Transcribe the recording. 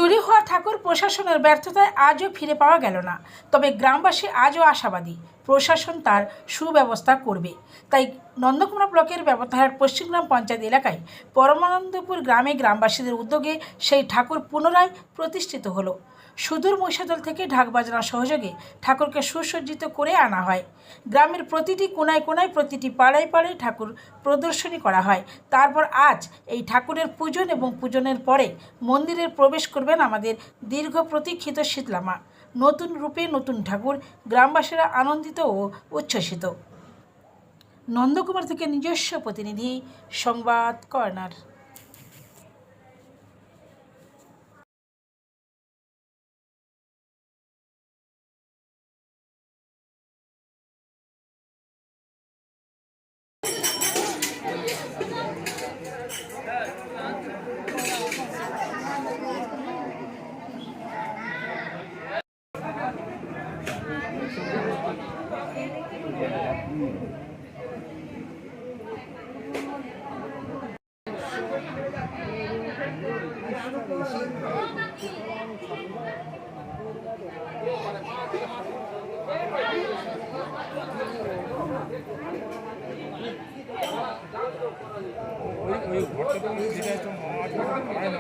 চুরি হওয়া ঠাকুর প্রশাসনের ব্যর্থতায় আজও ফিরে পাওয়া গেল না। তবে গ্রামবাসী আজও আশাবাদী প্রশাসন তার সুব্যবস্থা করবে। তাই নন্দকুমার ব্লকের ব্যবতারহাট পশ্চিমগ্রাম পঞ্চায়েত এলাকায় পরমানন্দপুর গ্রামে গ্রামবাসীদের উদ্যোগে সেই ঠাকুর পুনরায় প্রতিষ্ঠিত হলো। সুদূর মহিষাদল থেকে ঢাক বাজনার সহযোগে ঠাকুরকে সুসজ্জিত করে আনা হয়। গ্রামের প্রতিটি কোনায় কোনায়, প্রতিটি পাড়ায় পাড়ায় ঠাকুর প্রদর্শনী করা হয়। তারপর আজ এই ঠাকুরের পূজন এবং পূজনের পরে মন্দিরে প্রবেশ করবেন আমাদের দীর্ঘ প্রতীক্ষিত শীতলা মা। নতুন রূপে নতুন ঠাকুর, গ্রামবাসীরা আনন্দিত ও উচ্ছ্বসিত। নন্দকুমার থেকে নিজস্ব প্রতিনিধি, সংবাদ কর্নার। ওই ঘরটা তো যেটা একটু মাঠ পায় না